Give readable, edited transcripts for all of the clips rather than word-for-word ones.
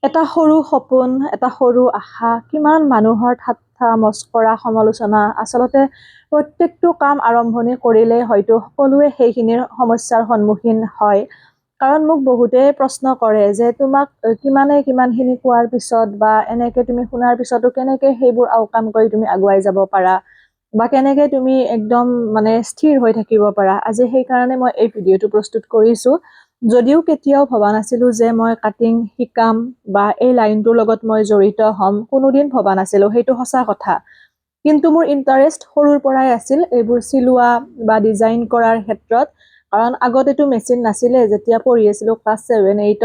এটা সৰু সপোন, এটা সৰু আশা, কিমান মানুহৰ ঠাট্টা, মস্কৰা, সমালোচনা। আচলতে প্ৰত্যেকটো কাম আৰম্ভণি কৰিলেই হয়তো সকলোৱে সেইখিনিৰ সমস্যাৰ সন্মুখীন হয়। কাৰণ মোক বহুতে প্ৰশ্ন কৰে যে তোমাক কিমানখিনি কোৱাৰ পিছত বা এনেকে তুমি শুনাৰ পিছতো কেনেকে সেইবোৰ আওকাণ কৰি তুমি আগুৱাই যাব পাৰা বা কেনেকে তুমি একদম স্থিৰ হৈ থাকিব পাৰা। আজি সেইকাৰণে মই এই ভিডিঅ'টো প্ৰস্তুত কৰিছোঁ। যদিও কেতিয়াও ভবা নাছিলো যে মই কাটিং শিকাম বা এই লাইনটোৰ লগত মই জড়িত হ'ম, কোনোদিন ভবা নাছিলো, সেইটো সঁচা কথা। কিন্তু মোৰ ইণ্টাৰেষ্ট সৰুৰ পৰাই আছিল এইবোৰ চিলোৱা বা ডিজাইন কৰাৰ ক্ষেত্ৰত। কাৰণ আগতেতো মেচিন নাছিলে, যেতিয়া পঢ়ি আছিলোঁ ক্লাছ 7-8ত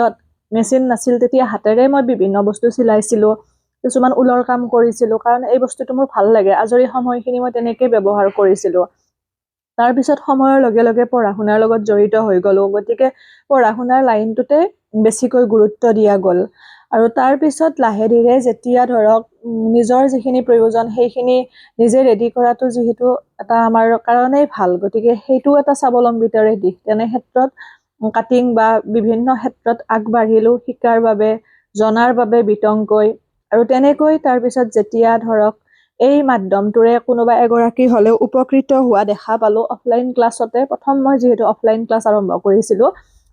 মেচিন নাছিল, তেতিয়া হাতেৰে মই বিভিন্ন বস্তু চিলাইছিলোঁ, কিছুমান ঊলৰ কাম কৰিছিলোঁ। কাৰণ এই বস্তুটো মোৰ ভাল লাগে, আজৰি সময়খিনি মই তেনেকৈ ব্যৱহাৰ কৰিছিলোঁ। তাৰপিছত সময়ৰ লগে লগে পঢ়া শুনাৰ লগত জড়িত হৈ গ'লো, গতিকে পঢ়া শুনাৰ লাইনটোতে বেছিকৈ গুৰুত্ব দিয়া গ'ল। আৰু তাৰপিছত লাহে ধীৰে যেতিয়া ধৰক নিজৰ যিখিনি প্ৰয়োজন সেইখিনি নিজে ৰেডি কৰাটো যিহেতু এটা আমাৰ কাৰণেই ভাল, গতিকে সেইটো এটা স্বাৱলম্বিতাৰে দিশ। তেনে ক্ষেত্ৰত কাটিং বা বিভিন্ন ক্ষেত্ৰত আগবাঢ়িলোঁ শিকাৰ বাবে, জনাৰ বাবে বিতংকৈ। আৰু তেনেকৈ তাৰপিছত যেতিয়া ধৰক এই মাধ্যমটোৰে কোনোবা এগৰাকী হ'লেও উপকৃত হোৱা দেখা পালোঁ অফলাইন ক্লাছতে। প্ৰথম মই যিহেতু অফলাইন ক্লাছ আৰম্ভ কৰিছিলোঁ,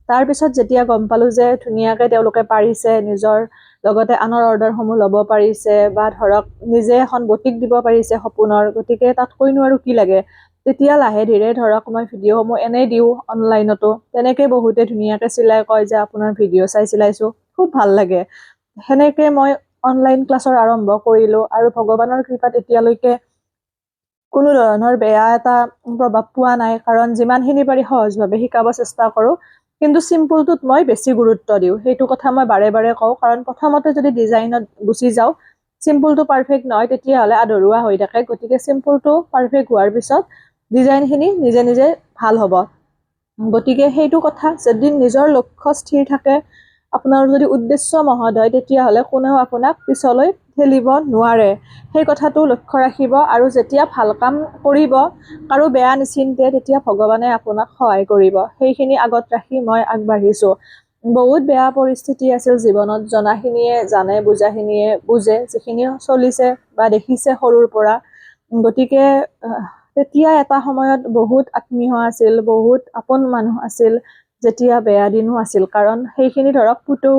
তাৰপিছত যেতিয়া গম পালোঁ যে ধুনীয়াকৈ তেওঁলোকে পাৰিছে, নিজৰ লগতে আনৰ অৰ্ডাৰসমূহ ল'ব পাৰিছে বা ধৰক নিজে এখন বুটিক দিব পাৰিছে সপোনৰ, গতিকে তাতকৈনো আৰু কি লাগে। তেতিয়া লাহে ধীৰে ধৰক মই ভিডিঅ'সমূহ এনেই দিওঁ অনলাইনতো, তেনেকৈ বহুতে ধুনীয়াকৈ চিলাই, কয় যে আপোনাৰ ভিডিঅ' চাই চিলাইছোঁ, খুব ভাল লাগে। সেনেকৈ মই অনলাইন ক্লাছৰ আৰম্ভ কৰিলোঁ আৰু ভগৱানৰ কৃপাত এতিয়ালৈকে কোনো ধৰণৰ বেয়া এটা প্ৰভাৱ পোৱা নাই। কাৰণ যিমানখিনি পাৰি সহজভাৱে শিকাব চেষ্টা কৰোঁ, কিন্তু চিম্পুলটোত মই বেছি গুৰুত্ব দিওঁ। সেইটো কথা মই বাৰে বাৰে কওঁ, কাৰণ প্ৰথমতে যদি ডিজাইনত গুচি যাওঁ, চিম্পুলটো পাৰফেক্ট নহয়, তেতিয়াহ'লে আধৰুৱা হৈ থাকে। গতিকে চিম্পুলটো পাৰফেক্ট হোৱাৰ পিছত ডিজাইনখিনি নিজে নিজে ভাল হ'ব। গতিকে সেইটো কথা, যদি নিজৰ লক্ষ্য স্থিৰ থাকে, আপোনাৰ যদি উদ্দেশ্য মহৎ হয়, তেতিয়াহ'লে কোনেও আপোনাক পিছলৈ ঠেলিব নোৱাৰে। সেই কথাটো লক্ষ্য ৰাখিব। আৰু যেতিয়া ভাল কাম কৰিব, কাৰো বেয়া নিচিন্তে, তেতিয়া ভগৱানে আপোনাক সহায় কৰিব। সেইখিনি আগত ৰাখি মই আগবাঢ়িছোঁ। বহুত বেয়া পৰিস্থিতি আছিল জীৱনত, জনাখিনিয়ে জানে, বুজাখিনিয়ে বুজে, যিখিনি চলিছে বা দেখিছে সৰুৰ পৰা। গতিকে তেতিয়া এটা সময়ত বহুত আত্মীয় আছিল, বহুত আপোন মানুহ আছিল, যেতিয়া বেয়া দিনো আছিল। কাৰণ সেইখিনি ধৰক পুতৌ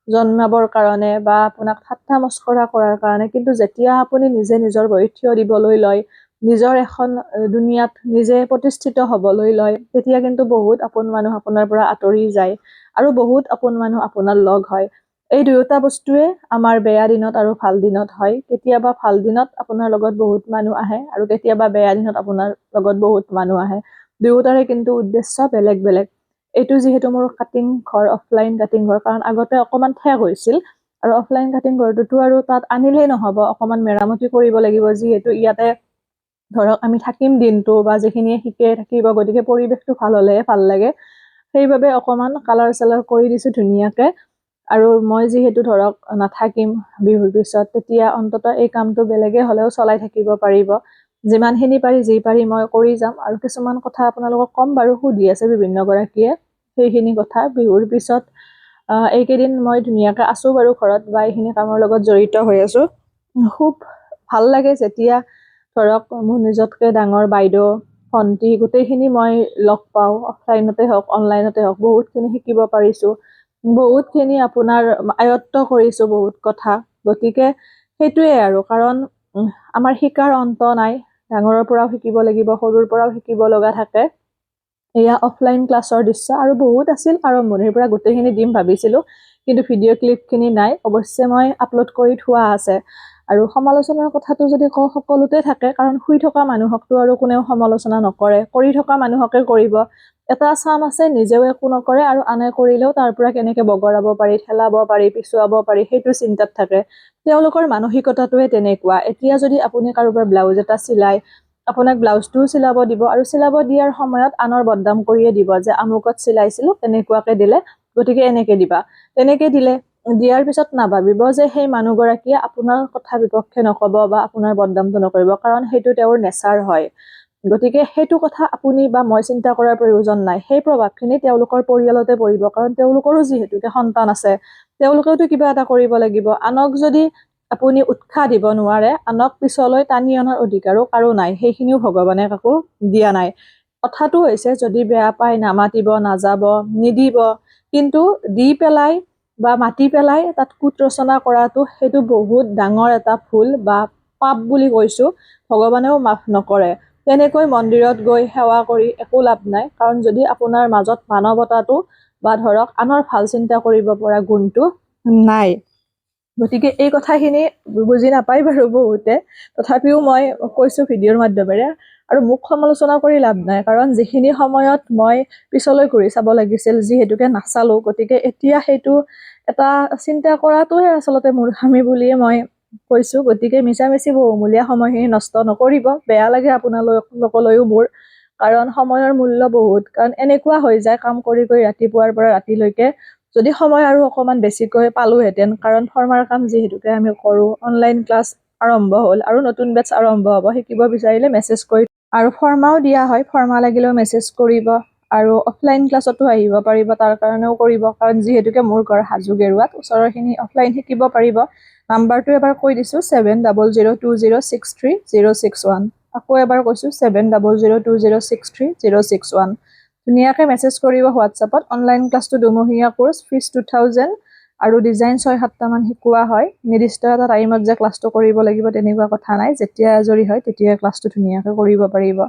জন্মাবৰ কাৰণে বা আপোনাক ঠাট্টা মস্কৰা কৰাৰ কাৰণে। কিন্তু যেতিয়া আপুনি নিজে নিজৰ ভৰিত থিয় দিবলৈ লয়, নিজৰ এখন দুনিয়াত নিজে প্ৰতিষ্ঠিত হ'বলৈ লয়, তেতিয়া কিন্তু বহুত আপোন মানুহ আপোনাৰ পৰা আঁতৰি যায় আৰু বহুত আপোন মানুহ আপোনাৰ লগ হয়। এই দুয়োটা বস্তুৱে আমাৰ বেয়া দিনত আৰু ভাল দিনত হয়। কেতিয়াবা ভাল দিনত আপোনাৰ লগত বহুত মানুহ আহে আৰু কেতিয়াবা বেয়া দিনত আপোনাৰ লগত বহুত মানুহ আহে। দুয়োটাৰে কিন্তু উদ্দেশ্য বেলেগ বেলেগ। এইটো যিহেতু মোৰ কাটিং ঘৰ, অফলাইন কাটিং ঘৰ, কাৰণ আগতে অকণমান ঠেক হৈছিল, আৰু অফলাইন কাটিং ঘৰটোতো আৰু তাত আনিলেই নহ'ব, অকণমান মেৰামতি কৰিব লাগিব। যিহেতু ইয়াতে ধৰক আমি থাকিম দিনটো বা যিখিনিয়ে শিকে থাকিব, গতিকে পৰিৱেশটো ভাল হ'লেহে ভাল লাগে। সেইবাবে অকণমান কালাৰ চালাৰ কৰি দিছোঁ ধুনীয়াকৈ। আৰু মই যিহেতু ধৰক নাথাকিম বিহুৰ পিছত, তেতিয়া অন্তত এই কামটো বেলেগে হ'লেও চলাই থাকিব পাৰিব। যিমানখিনি পাৰি যি পাৰি মই কৰি যাম। আৰু কিছুমান কথা আপোনালোকক ক'ম বাৰু, সুধি আছে বিভিন্নগৰাকীয়ে, সেইখিনি কথা বিহুৰ পিছত। এইকেইদিন মই ধুনীয়াকৈ আছোঁ বাৰু ঘৰত, বা এইখিনি কামৰ লগত জড়িত হৈ আছোঁ। খুব ভাল লাগে যেতিয়া ধৰক মোৰ নিজতকৈ ডাঙৰ বাইদেউ, ভণ্টি, গোটেইখিনি মই লগ পাওঁ, অফলাইনতে হওক অনলাইনতে হওক। বহুতখিনি শিকিব পাৰিছোঁ, বহুতখিনি আপোনাৰ আয়ত্ব কৰিছোঁ বহুত কথা। গতিকে সেইটোৱে আৰু, কাৰণ আমাৰ শিকাৰ অন্ত নাই। ডাঙৰৰ পৰাও শিকিব লাগিব, সৰুৰ পৰাও শিকিব লগা থাকে। এয়া অফলাইন ক্লাছৰ দৃশ্য, আৰু বহুত আছিল আৰম্ভণিৰ পৰা গোটেইখিনি দিম ভাবিছিলোঁ, কিন্তু ভিডিঅ' ক্লিপখিনি নাই। অৱশ্যে মই আপলোড কৰি থোৱা আছে। আৰু সমালোচনাৰ কথাটো যদি কওঁ, সকলোতে থাকে, কাৰণ শুই থকা মানুহকতো আৰু কোনেও সমালোচনা নকৰে, কৰি থকা মানুহকে কৰিব। এটা চাম আছে, নিজেও একো নকৰে আৰু আনে কৰিলেও তাৰ পৰা কেনেকৈ বগৰাব পাৰি, ঠেলাব পাৰি, পিছুৱাব পাৰি, সেইটো চিন্তাত থাকে। তেওঁলোকৰ মানসিকতাটোৱে তেনেকুৱা। এতিয়া যদি আপুনি কাৰোবাৰ ব্লাউজ এটা চিলাই, আপোনাক ব্লাউজটোও চিলাব দিব, আৰু চিলাব দিয়াৰ সময়ত আনৰ বদনাম কৰিয়ে দিব যে আমুকত চিলাইছিলোঁ, এনেকুৱাকৈ দিলে, গতিকে এনেকৈ দিবা। তেনেকৈ দিয়াৰ পিছত নাভাবিব যে সেই মানুহগৰাকীয়ে আপোনাৰ কথা বিপক্ষে নক'ব বা আপোনাৰ বদনামটো নকৰিব, কাৰণ সেইটো তেওঁৰ নেচাৰ হয়। গতিকে সেইটো কথা আপুনি বা মই চিন্তা কৰাৰ প্ৰয়োজন নাই। সেই প্ৰভাৱখিনি তেওঁলোকৰ পৰিয়ালতে পৰিব, কাৰণ তেওঁলোকৰো যিহেতুকে সন্তান আছে, তেওঁলোকেওতো কিবা এটা কৰিব লাগিব। আনক যদি আপুনি উৎসাহ দিব নোৱাৰে, আনক পিছলৈ টানি অনাৰ অধিকাৰো কাৰো নাই, সেইখিনিও ভগৱানে কাকো দিয়া নাই। কথাটো হৈছে যদি বেয়া পায় নামাতিব, নাযাব, নিদিব, কিন্তু দি পেলাই বা মাতি পেলাই তাত কুট ৰচনা কৰাটো সেইটো বহুত ডাঙৰ এটা ভুল বা পাপ বুলি কৈছো, ভগৱানেও মাফ নকৰে। তেনেকৈ মন্দিৰত গৈ সেৱা কৰি একো লাভ নাই, কাৰণ যদি আপোনাৰ মাজত মানৱতাটো বা ধৰক আনৰ ভাল চিন্তা কৰিব পৰা গুণটো নাই। গতিকে এই কথাখিনি বুজি নাপায় বাৰু বহুতে, তথাপিও মই কৈছো ভিডিঅ'ৰ মাধ্যমেৰে। আৰু মোক সমালোচনা কৰি লাভ নাই, কাৰণ যিখিনি সময়ত মই পিছলৈ ঘূৰি চাব লাগিছিল যিহেতুকে নাচালো, গতিকে এতিয়া সেইটো এটা চিন্তা কৰাটোহে আচলতে মূৰ্খামি বুলিয়ে মই কৈছো। গতিকে মিছামিছি বহুমূলীয়া সময়খিনি নষ্ট নকৰিব, বেয়া লাগে আপোনালোকলৈও মোৰ, কাৰণ সময়ৰ মূল্য বহুত। কাৰণ এনেকুৱা হৈ যায় কাম কৰি কৰি ৰাতিপুৱাৰ পৰা ৰাতিলৈকে, যদি সময় আৰু অকমান বেছিকৈ পালোহেঁতেন, কাৰণ ফৰ্মাৰ কাম যিহেতুকে আমি কৰো, অনলাইন ক্লাছ আৰম্ভ হ'ল আৰু নতুন বেটছ আৰম্ভ হ'ব, শিকিব বিচাৰিলে মেছেজ কৰি, আৰু ফৰ্মাও দিয়া হয়, ফৰ্মা লাগিলেও মেছেজ কৰিব, আৰু অফলাইন ক্লাছতো আহিব পাৰিব, তাৰ কাৰণেও কৰিব, কাৰণ যিহেতুকে মোৰ ঘৰ হাজোগেৰুৱাত, ওচৰৰখিনি অফলাইন শিকিব পাৰিব। নাম্বাৰটো এবাৰ কৈ দিছো 7002063061। আকৌ এবাৰ কৈছো 7002063061। ধুনীয়াকৈ মেছেজ কৰিব হোৱাটছএপত। অনলাইন ক্লাছটো দুমহীয়া কোৰ্চ, ফিজ 2000, আৰু ডিজাইন 6-7টামান শিকোৱা হয়। নিৰ্দিষ্ট এটা টাইমত যে ক্লাছটো কৰিব লাগিব তেনেকুৱা কথা নাই, যেতিয়া আজৰি হয় তেতিয়াই ক্লাছটো ধুনীয়াকৈ কৰিব পাৰিব।